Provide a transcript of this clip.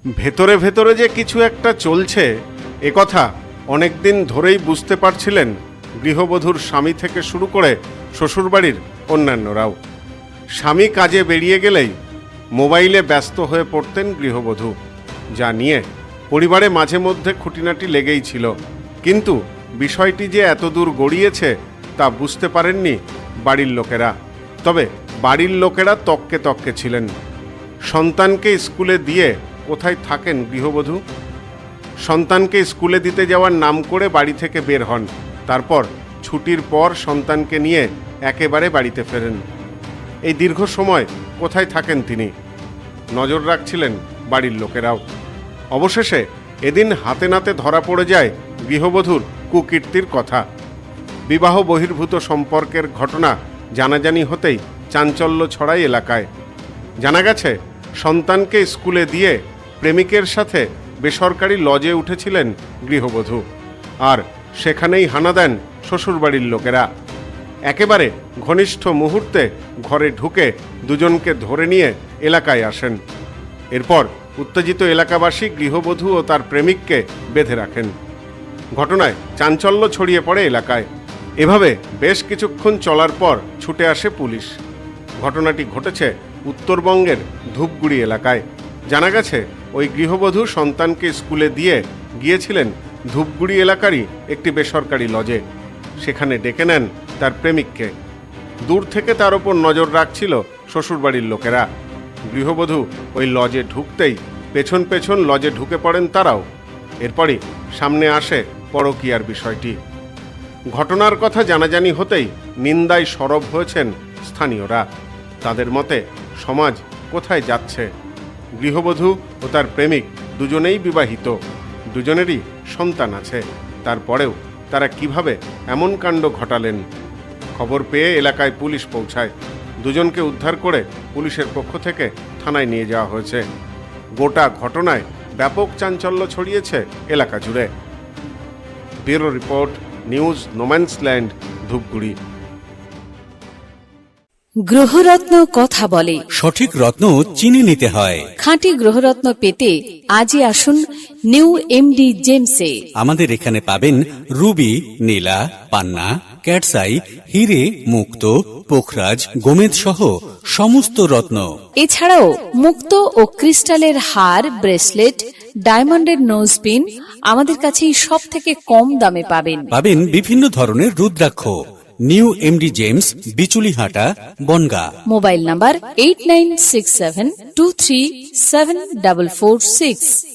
ভেতরে ভেতরে যে কিছু একটা চলছে একথা অনেকদিন ধরেই বুঝতে পারছিলেন গৃহবধূর স্বামী থেকে শুরু করে শ্বশুরবাড়ির অন্যান্যরাও। স্বামী কাজে বেরিয়ে গেলেই মোবাইলে ব্যস্ত হয়ে পড়তেন গৃহবধূ, যা নিয়ে পরিবারে মাঝে মধ্যে খুঁটিনাটি লেগেই ছিল। কিন্তু বিষয়টি যে এতদূর গড়িয়েছে তা বুঝতে পারেননি বাড়ির লোকেরা। তবে বাড়ির লোকেরা তককে তককে ছিলেন। সন্তানকে স্কুলে দিয়ে কোথায় থাকেন গৃহবধূ? সন্তানকে স্কুলে দিতে যাওয়ার নাম করে বাড়ি থেকে বের হন, তারপর ছুটির পর সন্তানকে নিয়ে একেবারে বাড়িতে ফেরেন। এই দীর্ঘ সময় কোথায় থাকেন তিনি? নজর রাখছিলেন বাড়ির লোকেরাও। অবশেষে এদিন হাতে নাতে ধরা পড়ে যায় গৃহবধূর কুকীর্তির কথা। বিবাহ বহির্ভূত সম্পর্কের ঘটনা জানাজানি হতেই চাঞ্চল্য ছড়ায় এলাকায়। জানা গেছে, সন্তানকে স্কুলে দিয়ে প্রেমিকের সাথে বেসরকারি লজে উঠেছিলেন গৃহবধূ, আর সেখানেই হানা দেন শ্বশুরবাড়ির লোকেরা। একেবারে ঘনিষ্ঠ মুহূর্তে ঘরে ঢুকে দুজনকে ধরে নিয়ে এলাকায় আসেন। এরপর উত্তেজিত এলাকাবাসী গৃহবধূ ও তার প্রেমিককে বেঁধে রাখেন। ঘটনায় চাঞ্চল্য ছড়িয়ে পড়ে এলাকায়। এভাবে বেশ কিছুক্ষণ চলার পর ছুটে আসে পুলিশ। ঘটনাটি ঘটেছে উত্তরবঙ্গের ধূপগুড়ি এলাকায়। জানা গেছে, ওই গৃহবধূ সন্তানকে স্কুলে দিয়ে গিয়েছিলেন ধূপগুড়ি এলাকারই একটি বেসরকারি লজে। সেখানে ডেকে নেন তার প্রেমিককে। দূর থেকে তার ওপর নজর রাখছিল শ্বশুরবাড়ির লোকেরা। গৃহবধূ ওই লজে ঢুকতেই পেছন পেছন লজে ঢুকে পড়েন তারাও। এরপরই সামনে আসে পরকীয়ার বিষয়টি। ঘটনার কথা জানাজানি হতেই নিন্দায় সরব হয়েছেন স্থানীয়রা। তাদের মতে, সমাজ কোথায় যাচ্ছে? গৃহবধূ ও তার প্রেমিক দুজনেই বিবাহিত, দুজনেরই সন্তান আছে। তারপরেও তারা কিভাবে এমন কাণ্ড ঘটালেন? খবর পেয়ে এলাকায় পুলিশ পৌঁছায়। দুজনকে উদ্ধার করে পুলিশের পক্ষ থেকে থানায় নিয়ে যাওয়া হয়েছে। গোটা ঘটনায় ব্যাপক চাঞ্চল্য ছড়িয়েছে এলাকা জুড়ে। Bureau report, news no man's land, Dhupguri. গ্রহরত্ন কথা বলে। সঠিক রত্ন চিনে নিতে হয়। খাঁটি গ্রহরত্ন পেতে আজই আসুন নিউ এমডি জেমসে। আমাদের এখানে পাবেন রুবি, নীলা, পান্না, ক্যাটসাই, হিরে, মুক্ত, পোখরাজ, গোমেদ সহ সমস্ত রত্ন। এছাড়াও মুক্ত ও ক্রিস্টালের হার, ব্রেসলেট, ডায়মন্ডের নোজপিন আমাদের কাছেই সব থেকে কম দামে পাবেন। পাবেন বিভিন্ন ধরনের rudraksha. New MD gems, Bichulihata, Bongaon. Mobile number 8967237446।